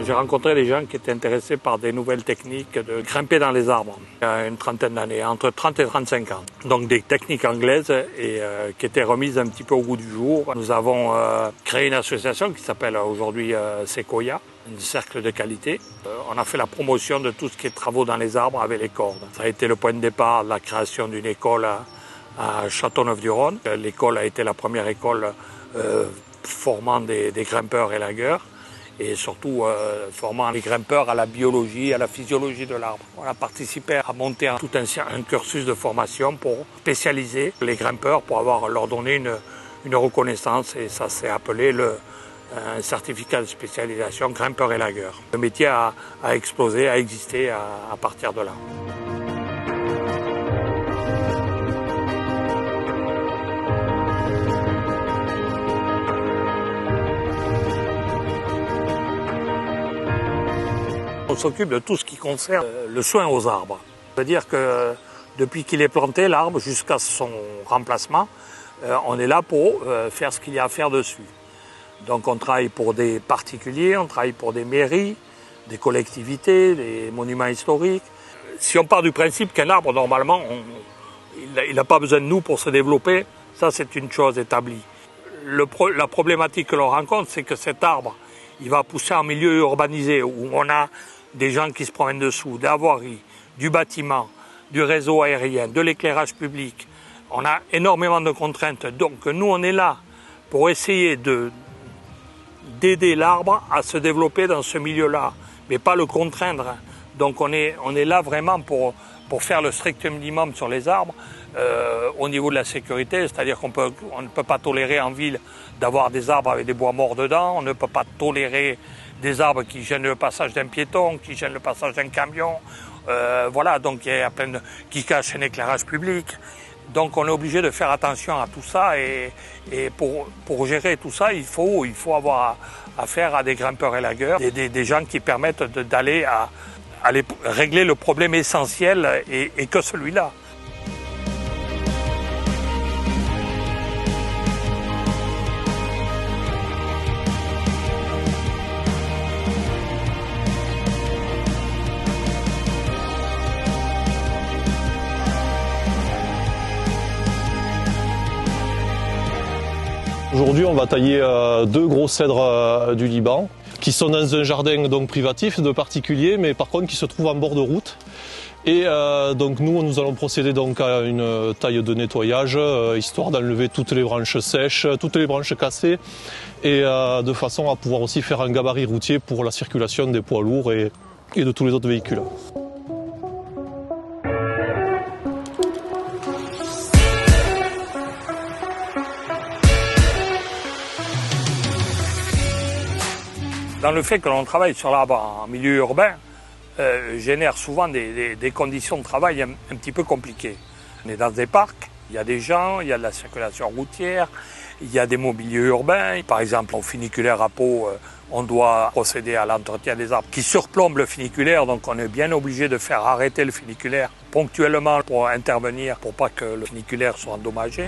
J'ai rencontré des gens qui étaient intéressés par des nouvelles techniques de grimper dans les arbres il y a une trentaine d'années, entre 30 et 35 ans. Donc des techniques anglaises et qui étaient remises un petit peu au goût du jour. Nous avons créé une association qui s'appelle aujourd'hui Sequoia, un cercle de qualité. On a fait la promotion de tout ce qui est travaux dans les arbres avec les cordes. Ça a été le point de départ de la création d'une école à Châteauneuf-du-Rhône. L'école a été la première école formant des grimpeurs et lagueurs et surtout formant les grimpeurs à la biologie, à la physiologie de l'arbre. On a participé à monter tout un cursus de formation pour spécialiser les grimpeurs, pour leur donner une reconnaissance, et ça s'est appelé un certificat de spécialisation grimpeur et lagueur. Le métier a explosé, a existé à partir de là. On s'occupe de tout ce qui concerne le soin aux arbres. C'est-à-dire que depuis qu'il est planté, l'arbre, jusqu'à son remplacement, on est là pour faire ce qu'il y a à faire dessus. Donc on travaille pour des particuliers, on travaille pour des mairies, des collectivités, des monuments historiques. Si on part du principe qu'un arbre, normalement, il n'a pas besoin de nous pour se développer, ça c'est une chose établie. La problématique que l'on rencontre, c'est que cet arbre, il va pousser en milieu urbanisé où on a des gens qui se promènent dessous, des voiries, du bâtiment, du réseau aérien, de l'éclairage public. On a énormément de contraintes. Donc nous, on est là pour essayer d'aider l'arbre à se développer dans ce milieu-là, mais pas le contraindre. Donc on est là vraiment pour faire le strict minimum sur les arbres au niveau de la sécurité, c'est-à-dire qu'on ne peut pas tolérer en ville d'avoir des arbres avec des bois morts dedans, on ne peut pas tolérer des arbres qui gênent le passage d'un piéton, qui gênent le passage d'un camion, voilà, donc il y a qui cachent un éclairage public. Donc on est obligé de faire attention à tout ça et pour gérer tout ça, il faut avoir affaire à des grimpeurs et lagueurs, des gens qui permettent d'aller à régler le problème essentiel et que celui-là. Aujourd'hui, on va tailler deux gros cèdres du Liban qui sont dans un jardin donc privatif de particuliers, mais par contre qui se trouvent en bord de route. Et donc nous allons procéder donc à une taille de nettoyage, histoire d'enlever toutes les branches sèches, toutes les branches cassées, et de façon à pouvoir aussi faire un gabarit routier pour la circulation des poids lourds et de tous les autres véhicules. Dans le fait que l'on travaille sur l'arbre en milieu urbain, génère souvent des conditions de travail un petit peu compliquées. On est dans des parcs, il y a des gens, il y a de la circulation routière, il y a des mobiliers urbains. Par exemple, au funiculaire à Pau, on doit procéder à l'entretien des arbres qui surplombent le funiculaire, donc on est bien obligé de faire arrêter le funiculaire ponctuellement pour intervenir, pour pas que le funiculaire soit endommagé.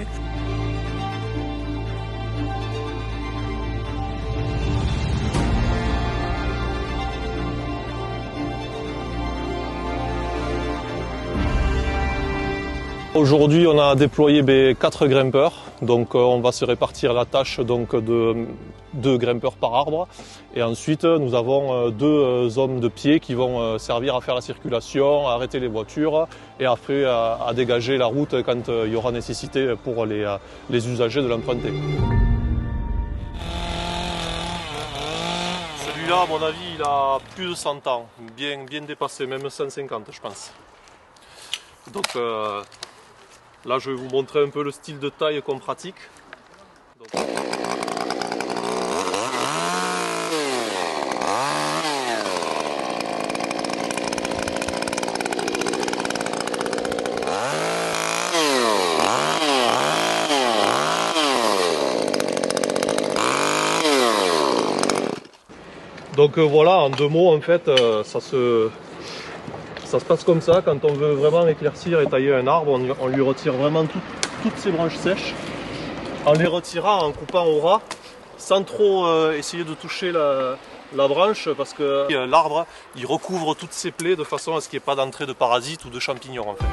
Aujourd'hui, on a déployé 4 grimpeurs, donc on va se répartir la tâche donc de 2 grimpeurs par arbre. Et ensuite, nous avons 2 hommes de pied qui vont servir à faire la circulation, à arrêter les voitures et après à dégager la route quand il y aura nécessité pour les usagers de l'emprunter. Celui-là, à mon avis, il a plus de 100 ans, bien dépassé, même 150 je pense. Donc là, je vais vous montrer un peu le style de taille qu'on pratique. Donc voilà, en 2 mots, en fait, ça se passe comme ça. Quand on veut vraiment éclaircir et tailler un arbre, on lui retire vraiment toutes ses branches sèches, en les retirant, en coupant au ras, sans trop essayer de toucher la branche parce que l'arbre il recouvre toutes ses plaies de façon à ce qu'il n'y ait pas d'entrée de parasites ou de champignons en fait.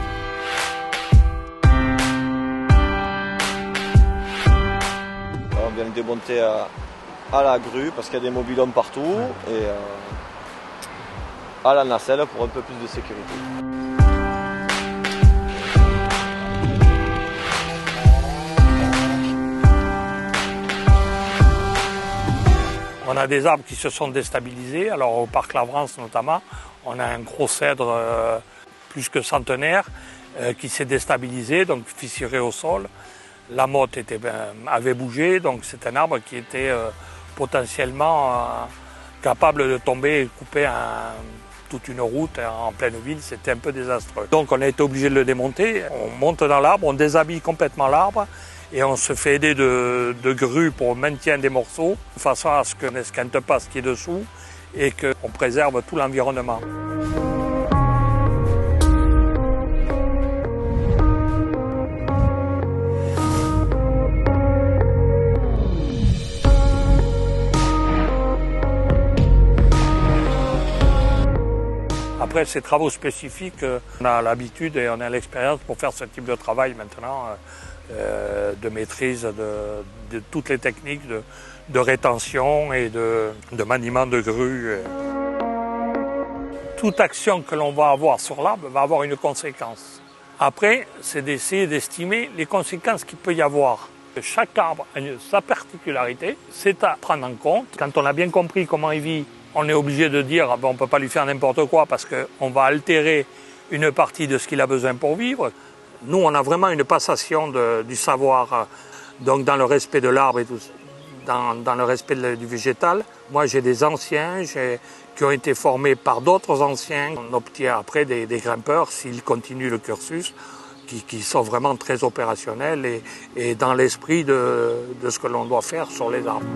On vient le démonter à la grue parce qu'il y a des mobil-hommes partout et à la nacelle pour un peu plus de sécurité. On a des arbres qui se sont déstabilisés. Alors au parc Lavrance notamment, on a un gros cèdre plus que centenaire qui s'est déstabilisé, donc fissuré au sol. La motte avait bougé, donc c'est un arbre qui était potentiellement capable de tomber et couper toute une route en pleine ville. C'était un peu désastreux. Donc on a été obligé de le démonter. On monte dans l'arbre, on déshabille complètement l'arbre. Et on se fait aider de grues pour le maintien des morceaux, de façon à ce qu'on n'esquinte pas ce qui est dessous et qu'on préserve tout l'environnement. Après ces travaux spécifiques, on a l'habitude et on a l'expérience pour faire ce type de travail maintenant. De maîtrise de toutes les techniques de rétention et de maniement de grue. Toute action que l'on va avoir sur l'arbre va avoir une conséquence. Après, c'est d'essayer d'estimer les conséquences qu'il peut y avoir. Chaque arbre a sa particularité, c'est à prendre en compte. Quand on a bien compris comment il vit, on est obligé de dire on ne peut pas lui faire n'importe quoi parce qu'on va altérer une partie de ce qu'il a besoin pour vivre. Nous, on a vraiment une passation du savoir, donc dans le respect de l'arbre et tout, dans le respect du végétal. Moi, j'ai des anciens qui ont été formés par d'autres anciens. On obtient après des grimpeurs, s'ils continuent le cursus, qui sont vraiment très opérationnels et dans l'esprit de ce que l'on doit faire sur les arbres.